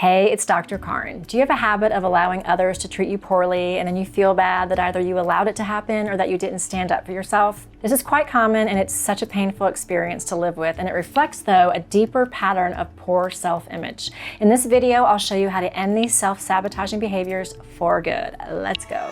Hey, it's Dr. Karin. Do you have a habit of allowing others to treat you poorly and then you feel bad that either you allowed it to happen or that you didn't stand up for yourself? This is quite common and it's such a painful experience to live with, and it reflects, though, a deeper pattern of poor self-image. In this video, I'll show you how to end these self-sabotaging behaviors for good. Let's go.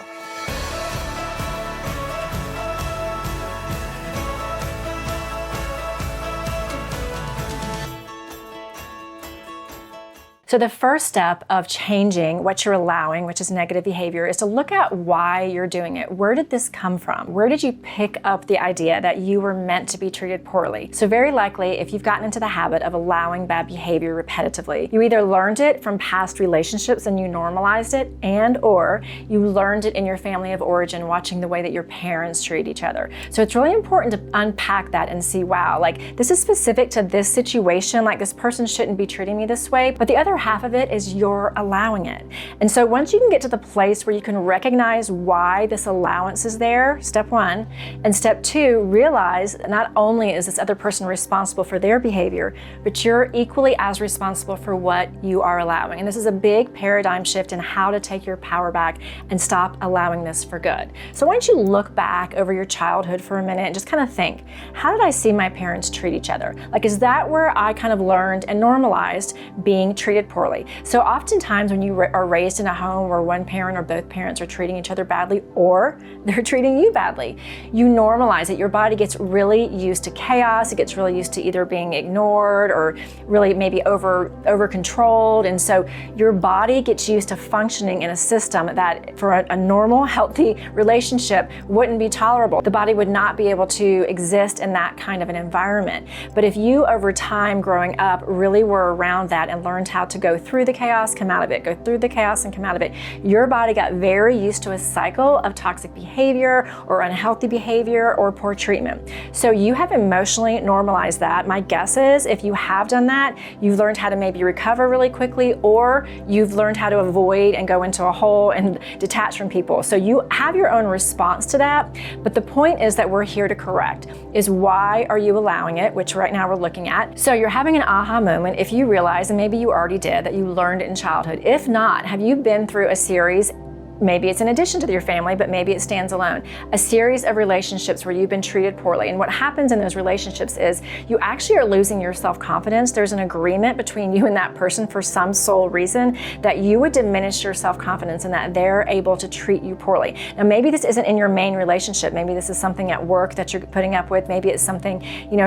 So the first step of changing what you're allowing, which is negative behavior, is to look at why you're doing it. Where did this come from? Where did you pick up the idea that you were meant to be treated poorly? So very likely, if you've gotten into the habit of allowing bad behavior repetitively, you either learned it from past relationships and you normalized it, and or you learned it in your family of origin watching the way that your parents treat each other. So it's really important to unpack that and see, wow, like this is specific to this situation, like this person shouldn't be treating me this way, but the other half of it is you're allowing it. And so once you can get to the place where you can recognize why this allowance is there, step one, and step two, realize that not only is this other person responsible for their behavior, but you're equally as responsible for what you are allowing. And this is a big paradigm shift in how to take your power back and stop allowing this for good. So why don't you look back over your childhood for a minute and just kind of think, how did I see my parents treat each other? Like, is that where I kind of learned and normalized being treated poorly? So oftentimes when you are raised in a home where one parent or both parents are treating each other badly, or they're treating you badly, you normalize it. Your body gets really used to chaos. It gets really used to either being ignored or really maybe over controlled. And so your body gets used to functioning in a system that for a normal, healthy relationship wouldn't be tolerable. The body would not be able to exist in that kind of an environment. But if you over time growing up really were around that and learned how to go through the chaos, come out of it, go through the chaos and come out of it, your body got very used to a cycle of toxic behavior or unhealthy behavior or poor treatment. So you have emotionally normalized that. My guess is if you have done that, you've learned how to maybe recover really quickly, or you've learned how to avoid and go into a hole and detach from people. So you have your own response to that. But the point is that we're here to correct is why are you allowing it, which right now we're looking at. So you're having an aha moment if you realize, and maybe you already did, that you learned it in childhood. If not, have you been through a series, maybe it's in addition to your family, but maybe it stands alone, a series of relationships where you've been treated poorly? And what happens in those relationships is you actually are losing your self-confidence. There's an agreement between you and that person for some sole reason that you would diminish your self-confidence and that they're able to treat you poorly. Now, maybe this isn't in your main relationship. Maybe this is something at work that you're putting up with. Maybe it's something,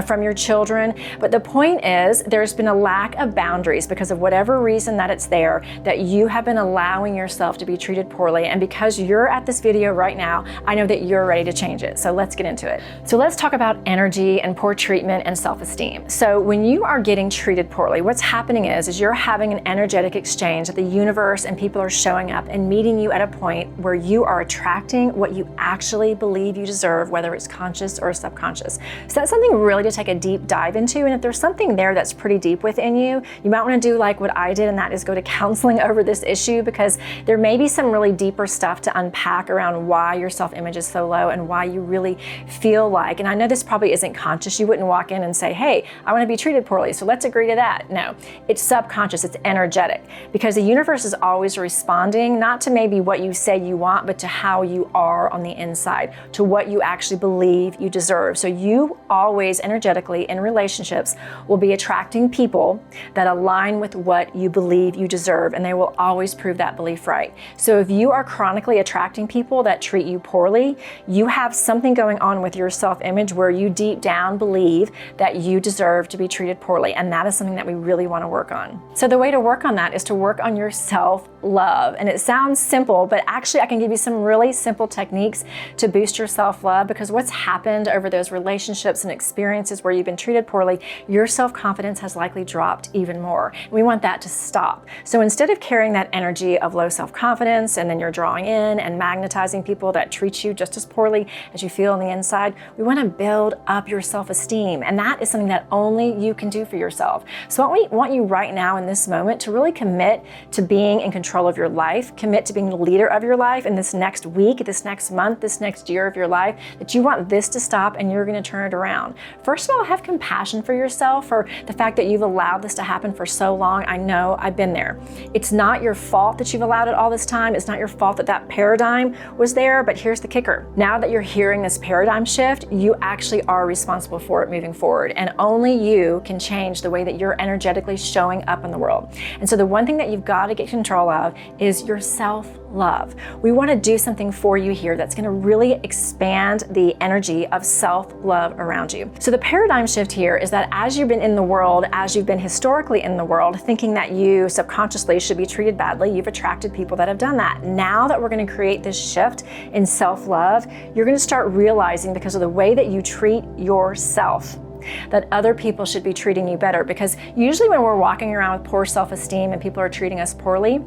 from your children. But the point is there's been a lack of boundaries because of whatever reason that it's there, that you have been allowing yourself to be treated poorly. And because you're at this video right now, I know that you're ready to change it. So let's get into it. So let's talk about energy and poor treatment and self-esteem. So when you are getting treated poorly, what's happening is you're having an energetic exchange that the universe and people are showing up and meeting you at a point where you are attracting what you actually believe you deserve, whether it's conscious or subconscious. So that's something really to take a deep dive into. And if there's something there that's pretty deep within you, you might want to do like what I did, and that is go to counseling over this issue, because there may be some really deeper stuff to unpack around why your self-image is so low and why you really feel like, and I know this probably isn't conscious, you wouldn't walk in and say, hey, I want to be treated poorly, so let's agree to that. No, it's subconscious, it's energetic, because the universe is always responding not to maybe what you say you want, but to how you are on the inside, to what you actually believe you deserve. So you always energetically in relationships will be attracting people that align with what you believe you deserve, and they will always prove that belief right. So if you are chronically attracting people that treat you poorly, you have something going on with your self-image where you deep down believe that you deserve to be treated poorly. And that is something that we really want to work on. So the way to work on that is to work on your self-love. And it sounds simple, but actually I can give you some really simple techniques to boost your self-love, because what's happened over those relationships and experiences where you've been treated poorly, your self-confidence has likely dropped even more. And we want that to stop. So instead of carrying that energy of low self-confidence and then you're drawing in and magnetizing people that treat you just as poorly as you feel on the inside. We want to build up your self-esteem, and that is something that only you can do for yourself. So I want you right now in this moment to really commit to being in control of your life, commit to being the leader of your life in this next week, this next month, this next year of your life, that you want this to stop and you're going to turn it around. First of all, have compassion for yourself for the fact that you've allowed this to happen for so long. I know, I've been there. It's not your fault that you've allowed it all this time. It's not your fault that that paradigm was there, but here's the kicker. Now that you're hearing this paradigm shift, you actually are responsible for it moving forward, and only you can change the way that you're energetically showing up in the world. And so the one thing that you've got to get control of is your self-love. We want to do something for you here that's going to really expand the energy of self-love around you. So the paradigm shift here is that as you've been in the world, as you've been historically in the world, thinking that you subconsciously should be treated badly, you've attracted people that have done that. Now that we're going to create this shift in self-love, you're going to start realizing, because of the way that you treat yourself, that other people should be treating you better. Because usually when we're walking around with poor self-esteem and people are treating us poorly,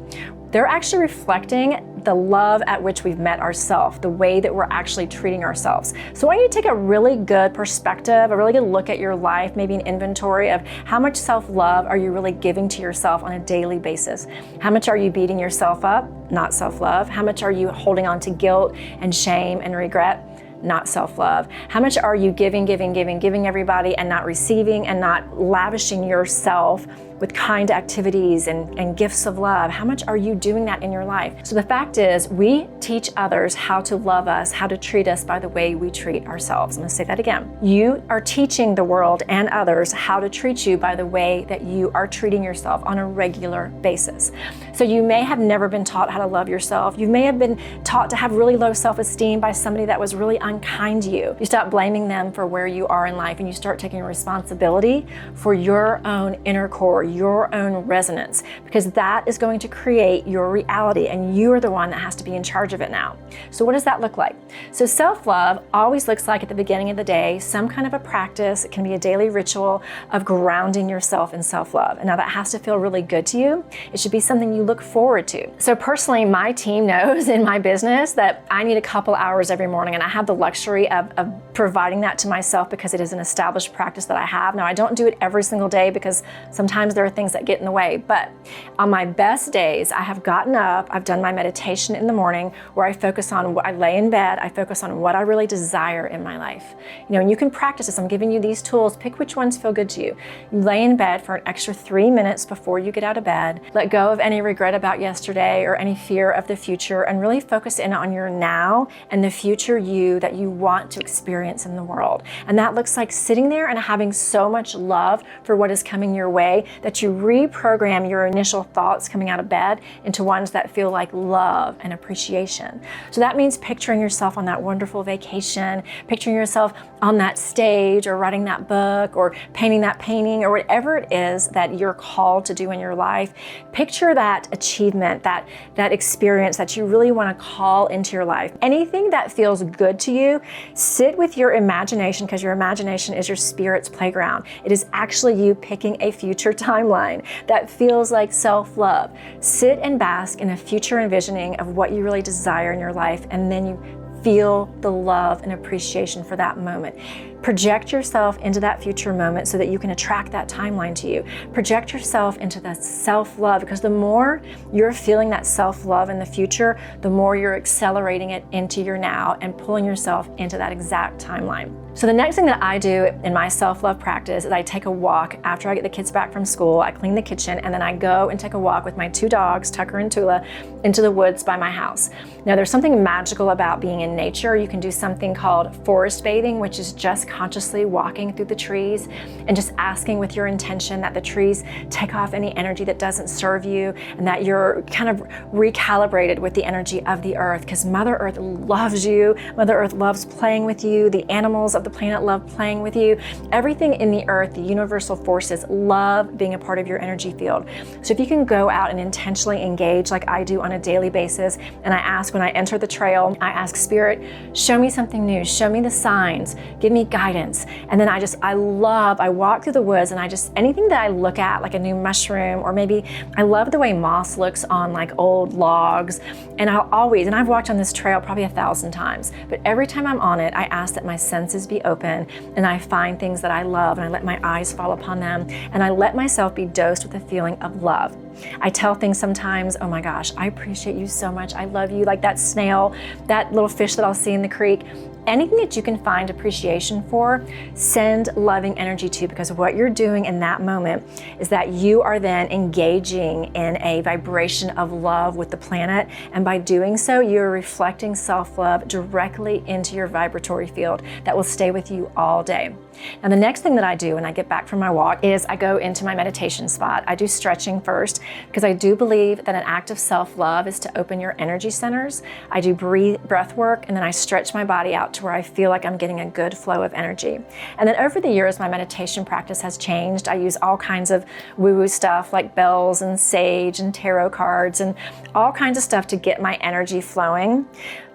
they're actually reflecting the love at which we've met ourselves, the way that we're actually treating ourselves. So I want you to take a really good perspective, a really good look at your life, maybe an inventory of how much self-love are you really giving to yourself on a daily basis? How much are you beating yourself up? Not self-love. How much are you holding on to guilt and shame and regret? Not self-love. How much are you giving everybody and not receiving and not lavishing yourself with kind activities and gifts of love? How much are you doing that in your life? So the fact is, we teach others how to love us, how to treat us by the way we treat ourselves. I'm going to say that again. You are teaching the world and others how to treat you by the way that you are treating yourself on a regular basis. So you may have never been taught how to love yourself. You may have been taught to have really low self-esteem by somebody that was really unkind to you. You stop blaming them for where you are in life and you start taking responsibility for your own inner core, your own resonance, because that is going to create your reality, and you are the one that has to be in charge of it now. So what does that look like? So self-love always looks like, at the beginning of the day, some kind of a practice. It can be a daily ritual of grounding yourself in self-love. And now that has to feel really good to you. It should be something you look forward to. So personally, my team knows in my business that I need a couple hours every morning, and I have the luxury of providing that to myself because it is an established practice that I have. Now, I don't do it every single day because sometimes there are things that get in the way, but on my best days, I have gotten up, I've done my meditation in the morning where I focus on what I lay in bed, I focus on what I really desire in my life. You know, and you can practice this. I'm giving you these tools. Pick which ones feel good to you. You lay in bed for an extra 3 minutes before you get out of bed. Let go of any regret about yesterday or any fear of the future, and really focus in on your now and the future you that you want to experience in the world. And that looks like sitting there and having so much love for what is coming your way that you reprogram your initial thoughts coming out of bed into ones that feel like love and appreciation. So that means picturing yourself on that wonderful vacation, picturing yourself on that stage, or writing that book, or painting that painting, or whatever it is that you're called to do in your life. Picture that achievement, that experience that you really want to call into your life. Anything that feels good to you, sit with your imagination, because your imagination is your spirit's playground. It is actually you picking a future timeline that feels like self-love. Sit and bask in a future envisioning of what you really desire in your life, and then you feel the love and appreciation for that moment. Project yourself into that future moment so that you can attract that timeline to you. Project yourself into that self-love, because the more you're feeling that self-love in the future, the more you're accelerating it into your now and pulling yourself into that exact timeline. So the next thing that I do in my self-love practice is I take a walk after I get the kids back from school. I clean the kitchen, and then I go and take a walk with my 2 dogs, Tucker and Tula, into the woods by my house. Now, there's something magical about being in nature. You can do something called forest bathing, which is just consciously walking through the trees and just asking with your intention that the trees take off any energy that doesn't serve you, and that you're kind of recalibrated with the energy of the earth, because Mother Earth loves you. Mother Earth loves playing with you. The animals of the planet love playing with you. Everything in the earth, the universal forces, love being a part of your energy field. So if you can go out and intentionally engage like I do on a daily basis, and I ask when I enter the trail, I ask Spirit, show me something new, show me the signs, give me guidance. And then I walk through the woods and anything that I look at, like a new mushroom, or maybe I love the way moss looks on like old logs. And I've walked on this trail probably 1,000 times, but every time I'm on it, I ask that my senses be open and I find things that I love and I let my eyes fall upon them and I let myself be dosed with a feeling of love. I tell things sometimes, oh my gosh, I appreciate you so much. I love you. Like that snail, that little fish that I'll see in the creek. Anything that you can find appreciation for, send loving energy to, because what you're doing in that moment is that you are then engaging in a vibration of love with the planet. And by doing so, you're reflecting self-love directly into your vibratory field that will stay with you all day. Now, the next thing that I do when I get back from my walk is I go into my meditation spot. I do stretching first because I do believe that an act of self-love is to open your energy centers. I do breath work and then I stretch my body out to where I feel like I'm getting a good flow of energy. And then over the years, my meditation practice has changed. I use all kinds of woo-woo stuff like bells and sage and tarot cards and all kinds of stuff to get my energy flowing.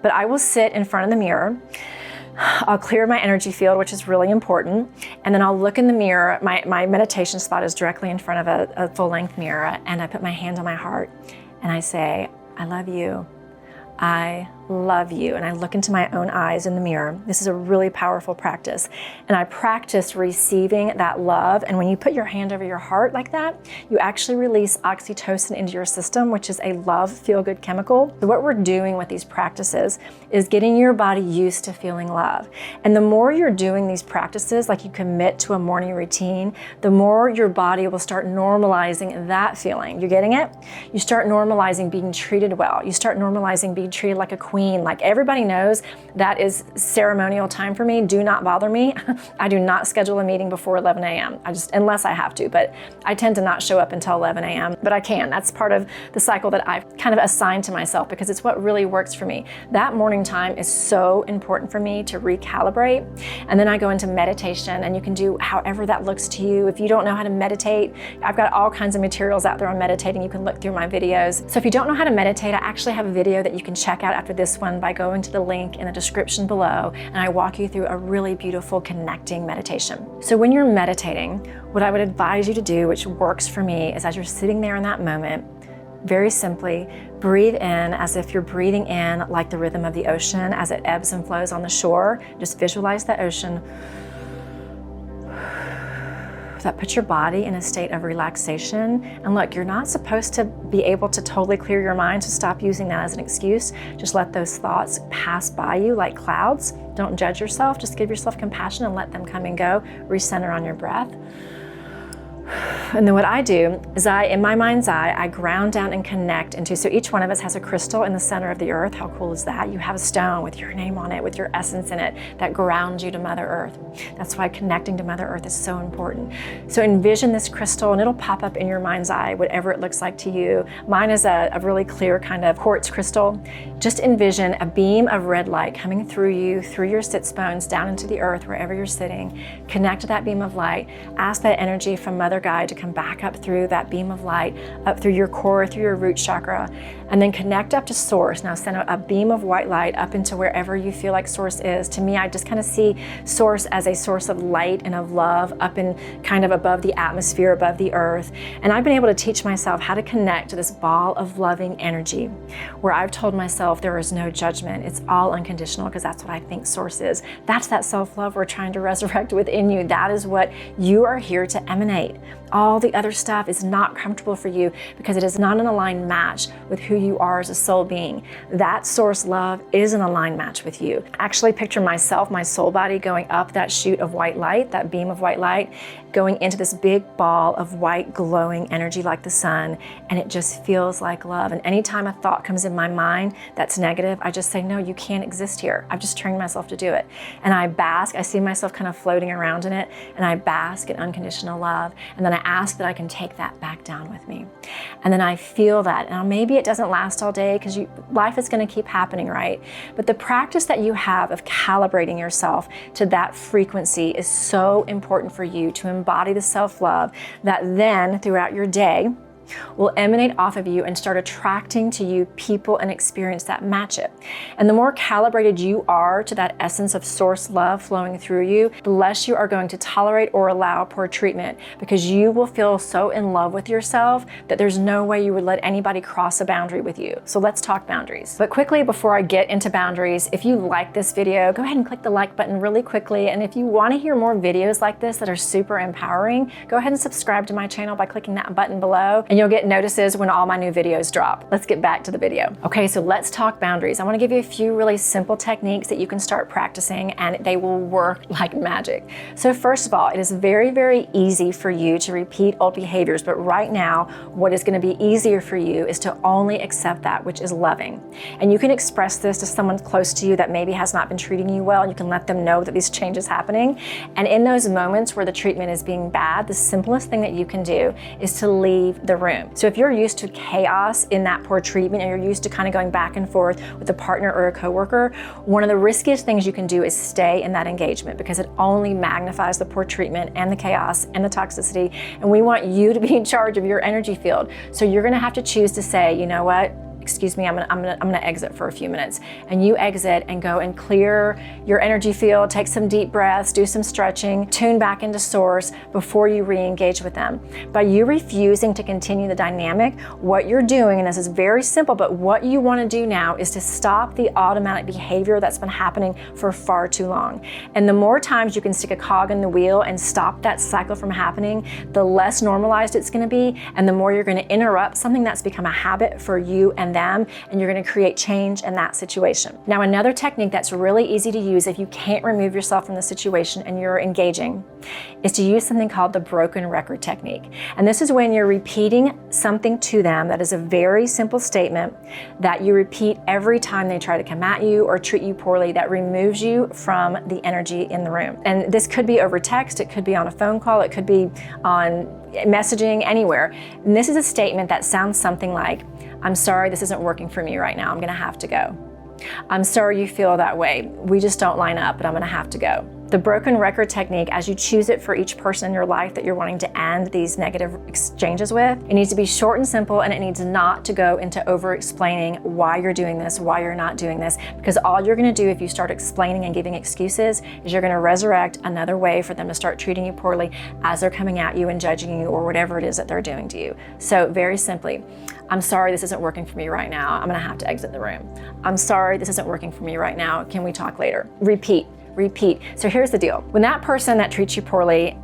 But I will sit in front of the mirror. I'll clear my energy field, which is really important. And then I'll look in the mirror. My meditation spot is directly in front of a full-length mirror. And I put my hand on my heart and I say, I love you. I love you. And I look into my own eyes in the mirror. This is a really powerful practice. And I practice receiving that love. And when you put your hand over your heart like that, you actually release oxytocin into your system, which is a love feel-good chemical. So what we're doing with these practices is getting your body used to feeling love. And the more you're doing these practices, like you commit to a morning routine, the more your body will start normalizing that feeling. You're getting it? You start normalizing being treated well. You start normalizing being treated like a queen. Like everybody knows that is ceremonial time for me. Do not bother me. I do not schedule a meeting before 11 a.m. Unless I have to, but I tend to not show up until 11 a.m. But I can. That's part of the cycle that I've kind of assigned to myself because it's what really works for me. That morning time is so important for me to recalibrate. And then I go into meditation, and you can do however that looks to you. If you don't know how to meditate, I've got all kinds of materials out there on meditating. You can look through my videos. So if you don't know how to meditate, I actually have a video that you can check out after this one by going to the link in the description below, and I walk you through a really beautiful connecting meditation. So when you're meditating, what I would advise you to do, which works for me, is as you're sitting there in that moment, very simply breathe in as if you're breathing in like the rhythm of the ocean as it ebbs and flows on the shore. Just visualize the ocean. That puts your body in a state of relaxation. And look, you're not supposed to be able to totally clear your mind, so stop using that as an excuse. Just let those thoughts pass by you like clouds. Don't judge yourself, just give yourself compassion and let them come and go. Recenter on your breath. And then what I do is in my mind's eye, I ground down and connect into, so each one of us has a crystal in the center of the earth. How cool is that? You have a stone with your name on it, with your essence in it, that grounds you to Mother Earth. That's why connecting to Mother Earth is so important. So envision this crystal and it'll pop up in your mind's eye, whatever it looks like to you. Mine is a really clear kind of quartz crystal. Just envision a beam of red light coming through you, through your sits bones, down into the earth, wherever you're sitting. Connect to that beam of light. Ask that energy from Mother Guide to come back up through that beam of light, up through your core, through your root chakra, and then connect up to Source. Now send a beam of white light up into wherever you feel like Source is. To me, I just kind of see Source as a source of light and of love up in kind of above the atmosphere, above the earth. And I've been able to teach myself how to connect to this ball of loving energy where I've told myself there is no judgment. It's all unconditional because that's what I think Source is. That's that self-love we're trying to resurrect within you. That is what you are here to emanate. All the other stuff is not comfortable for you because it is not an aligned match with who you are as a soul being. That Source love is an aligned match with you. Actually picture myself, my soul body, going up that chute of white light, that beam of white light, going into this big ball of white glowing energy like the sun, and it just feels like love. And anytime a thought comes in my mind that's negative, I just say, no, you can't exist here. I've just trained myself to do it. And I bask, I see myself kind of floating around in it, and I bask in unconditional love. And then I ask that I can take that back down with me. And then I feel that. Now maybe it doesn't last all day because life is going to keep happening, right? But the practice that you have of calibrating yourself to that frequency is so important for you to embody the self-love that then throughout your day, will emanate off of you and start attracting to you people and experience that match it. And the more calibrated you are to that essence of source love flowing through you, the less you are going to tolerate or allow poor treatment, because you will feel so in love with yourself that there's no way you would let anybody cross a boundary with you. So let's talk boundaries. But quickly, before I get into boundaries, if you like this video, go ahead and click the like button really quickly. And if you want to hear more videos like this that are super empowering, go ahead and subscribe to my channel by clicking that button below, and you'll get notices when all my new videos drop. Let's get back to the video. Okay, so let's talk boundaries. I want to give you a few really simple techniques that you can start practicing, and they will work like magic. So first of all, it is very, very easy for you to repeat old behaviors, but right now, what is going to be easier for you is to only accept that which is loving. And you can express this to someone close to you that maybe has not been treating you well, and you can let them know that these changes happening. And in those moments where the treatment is being bad, the simplest thing that you can do is to leave the room. So if you're used to chaos in that poor treatment, and you're used to kind of going back and forth with a partner or a coworker, one of the riskiest things you can do is stay in that engagement, because it only magnifies the poor treatment and the chaos and the toxicity. And we want you to be in charge of your energy field. So you're going to have to choose to say, you know what? Excuse me, I'm gonna exit for a few minutes. And you exit and go and clear your energy field, take some deep breaths, do some stretching, tune back into source before you re-engage with them. By you refusing to continue the dynamic, what you're doing, and this is very simple, but what you wanna do now is to stop the automatic behavior that's been happening for far too long. And the more times you can stick a cog in the wheel and stop that cycle from happening, the less normalized it's gonna be, and the more you're gonna interrupt something that's become a habit for you and them, and you're going to create change in that situation. Now, another technique that's really easy to use if you can't remove yourself from the situation and you're engaging is to use something called the broken record technique. And this is when you're repeating something to them that is a very simple statement that you repeat every time they try to come at you or treat you poorly, that removes you from the energy in the room. And this could be over text, it could be on a phone call, it could be on messaging, anywhere. And this is a statement that sounds something like, I'm sorry, this isn't working for me right now. I'm gonna have to go. I'm sorry you feel that way. We just don't line up, but I'm gonna have to go. The broken record technique, as you choose it for each person in your life that you're wanting to end these negative exchanges with, it needs to be short and simple, and it needs not to go into over-explaining why you're doing this, why you're not doing this, because all you're gonna do if you start explaining and giving excuses is you're gonna resurrect another way for them to start treating you poorly as they're coming at you and judging you or whatever it is that they're doing to you. So very simply, I'm sorry this isn't working for me right now. I'm gonna have to exit the room. I'm sorry this isn't working for me right now. Can we talk later? Repeat. Repeat. So here's the deal. When that person that treats you poorly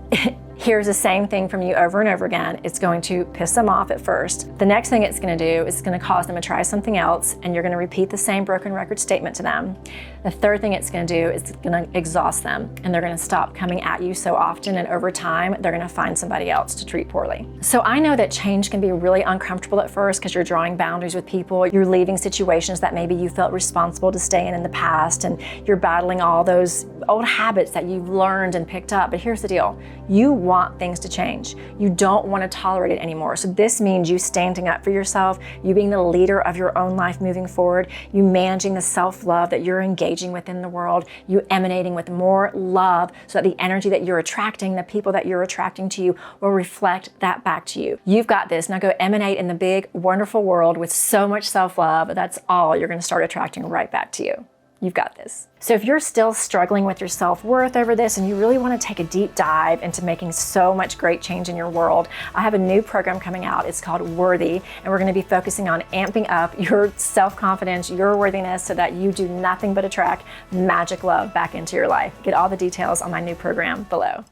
hears the same thing from you over and over again, it's going to piss them off at first. The next thing it's going to do is it's going to cause them to try something else, and you're going to repeat the same broken record statement to them. The third thing it's going to do is it's going to exhaust them, and they're going to stop coming at you so often, and over time, they're going to find somebody else to treat poorly. So I know that change can be really uncomfortable at first because you're drawing boundaries with people, you're leaving situations that maybe you felt responsible to stay in the past, and you're battling all those old habits that you've learned and picked up. But here's the deal. You want things to change. You don't want to tolerate it anymore. So this means you standing up for yourself, you being the leader of your own life moving forward, you managing the self-love that you're engaging with in the world, you emanating with more love so that the energy that you're attracting, the people that you're attracting to you will reflect that back to you. You've got this. Now go emanate in the big, wonderful world with so much self-love. That's all you're going to start attracting right back to you. You've got this. So if you're still struggling with your self-worth over this and you really want to take a deep dive into making so much great change in your world, I have a new program coming out. It's called Worthy, and we're going to be focusing on amping up your self-confidence, your worthiness, so that you do nothing but attract magic love back into your life. Get all the details on my new program below.